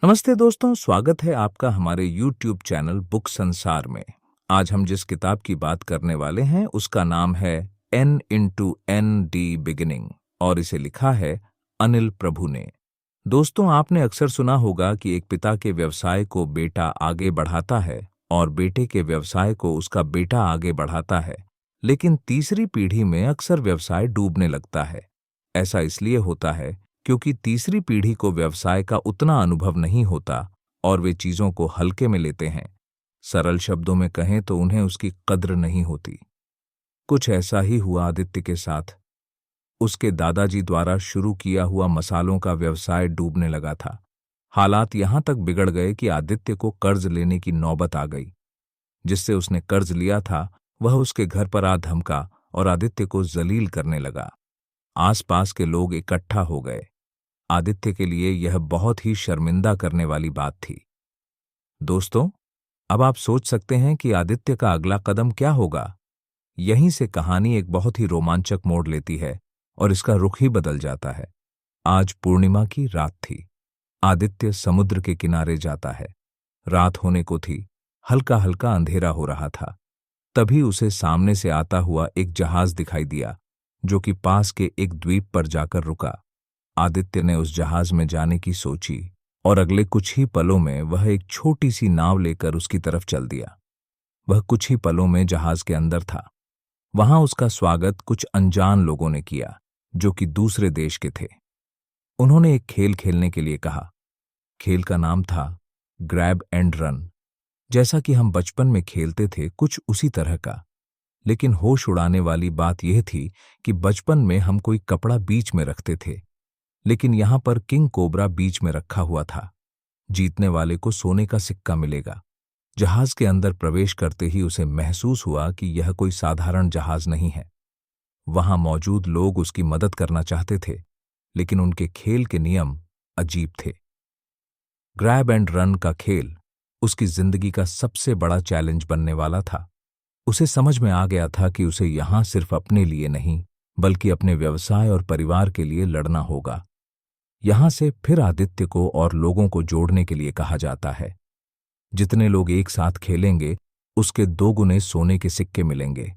नमस्ते दोस्तों, स्वागत है आपका हमारे YouTube चैनल बुक संसार में। आज हम जिस किताब की बात करने वाले हैं उसका नाम है N into ND बिगिनिंग और इसे लिखा है अनिल प्रभु ने। दोस्तों, आपने अक्सर सुना होगा कि एक पिता के व्यवसाय को बेटा आगे बढ़ाता है और बेटे के व्यवसाय को उसका बेटा आगे बढ़ाता है, लेकिन तीसरी पीढ़ी में अक्सर व्यवसाय डूबने लगता है। ऐसा इसलिए होता है क्योंकि तीसरी पीढ़ी को व्यवसाय का उतना अनुभव नहीं होता और वे चीजों को हल्के में लेते हैं। सरल शब्दों में कहें तो उन्हें उसकी कद्र नहीं होती। कुछ ऐसा ही हुआ आदित्य के साथ। उसके दादाजी द्वारा शुरू किया हुआ मसालों का व्यवसाय डूबने लगा था। हालात यहां तक बिगड़ गए कि आदित्य को कर्ज लेने की नौबत आ गई। जिससे उसने कर्ज लिया था वह उसके घर पर आ धमका और आदित्य को जलील करने लगा। आसपास के लोग इकट्ठा हो गए। आदित्य के लिए यह बहुत ही शर्मिंदा करने वाली बात थी। दोस्तों, अब आप सोच सकते हैं कि आदित्य का अगला कदम क्या होगा। यहीं से कहानी एक बहुत ही रोमांचक मोड़ लेती है और इसका रुख ही बदल जाता है। आज पूर्णिमा की रात थी। आदित्य समुद्र के किनारे जाता है। रात होने को थी, हल्का हल्का अंधेरा हो रहा था। तभी उसे सामने से आता हुआ एक जहाज दिखाई दिया जो कि पास के एक द्वीप पर जाकर रुका। आदित्य ने उस जहाज में जाने की सोची और अगले कुछ ही पलों में वह एक छोटी सी नाव लेकर उसकी तरफ चल दिया। वह कुछ ही पलों में जहाज के अंदर था। वहां उसका स्वागत कुछ अनजान लोगों ने किया जो कि दूसरे देश के थे। उन्होंने एक खेल खेलने के लिए कहा। खेल का नाम था ग्रैब एंड रन। जैसा कि हम बचपन में खेलते थे, कुछ उसी तरह का। लेकिन होश उड़ाने वाली बात यह थी कि बचपन में हम कोई कपड़ा बीच में रखते थे, लेकिन यहां पर किंग कोबरा बीच में रखा हुआ था। जीतने वाले को सोने का सिक्का मिलेगा। जहाज के अंदर प्रवेश करते ही उसे महसूस हुआ कि यह कोई साधारण जहाज नहीं है। वहां मौजूद लोग उसकी मदद करना चाहते थे, लेकिन उनके खेल के नियम अजीब थे। ग्रैब एंड रन का खेल उसकी जिंदगी का सबसे बड़ा चैलेंज बनने वाला था। उसे समझ में आ गया था कि उसे यहां सिर्फ अपने लिए नहीं, बल्कि अपने व्यवसाय और परिवार के लिए लड़ना होगा। यहां से फिर आदित्य को और लोगों को जोड़ने के लिए कहा जाता है। जितने लोग एक साथ खेलेंगे उसके 2 गुने सोने के सिक्के मिलेंगे।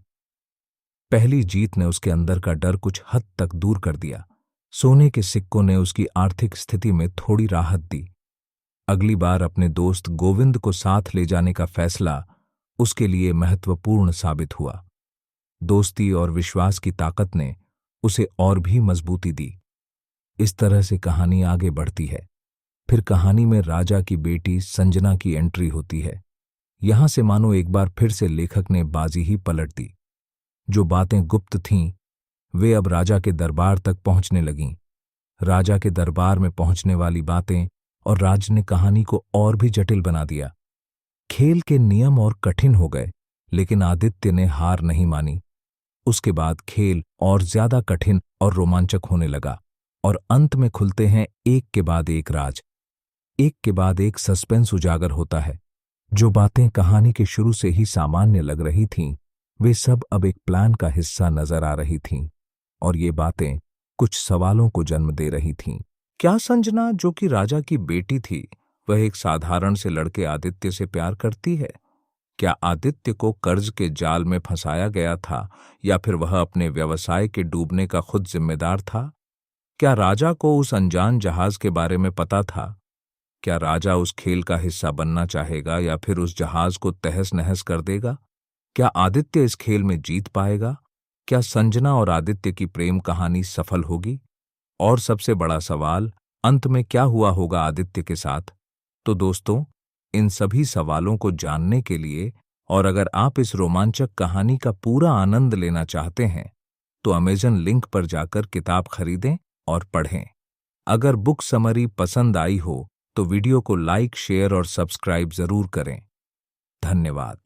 पहली जीत ने उसके अंदर का डर कुछ हद तक दूर कर दिया। सोने के सिक्कों ने उसकी आर्थिक स्थिति में थोड़ी राहत दी। अगली बार अपने दोस्त गोविंद को साथ ले जाने का फैसला उसके लिए महत्वपूर्ण साबित हुआ। दोस्ती और विश्वास की ताकत ने उसे और भी मजबूती दी। इस तरह से कहानी आगे बढ़ती है। फिर कहानी में राजा की बेटी संजना की एंट्री होती है। यहां से मानो एक बार फिर से लेखक ने बाजी ही पलट दी। जो बातें गुप्त थीं वे अब राजा के दरबार तक पहुंचने लगीं। राजा के दरबार में पहुंचने वाली बातें और राज ने कहानी को और भी जटिल बना दिया। खेल के नियम और कठिन हो गए, लेकिन आदित्य ने हार नहीं मानी। उसके बाद खेल और ज्यादा कठिन और रोमांचक होने लगा और अंत में खुलते हैं एक के बाद एक राज। एक के बाद एक सस्पेंस उजागर होता है। जो बातें कहानी के शुरू से ही सामान्य लग रही थीं, वे सब अब एक प्लान का हिस्सा नजर आ रही थीं और ये बातें कुछ सवालों को जन्म दे रही थीं। क्या संजना, जो कि राजा की बेटी थी, वह एक साधारण से लड़के आदित्य से प्यार करती है? क्या आदित्य को कर्ज के जाल में फंसाया गया था या फिर वह अपने व्यवसाय के डूबने का खुद जिम्मेदार था? क्या राजा को उस अनजान जहाज के बारे में पता था? क्या राजा उस खेल का हिस्सा बनना चाहेगा या फिर उस जहाज को तहस-नहस कर देगा? क्या आदित्य इस खेल में जीत पाएगा? क्या संजना और आदित्य की प्रेम कहानी सफल होगी? और सबसे बड़ा सवाल, अंत में क्या हुआ होगा आदित्य के साथ? तो दोस्तों, इन सभी सवालों को जानने के लिए और अगर आप इस रोमांचक कहानी का पूरा आनंद लेना चाहते हैं, तो अमेज़न लिंक पर जाकर किताब खरीदें और पढ़ें। अगर बुक समरी पसंद आई हो तो वीडियो को लाइक, शेयर और सब्सक्राइब जरूर करें। धन्यवाद।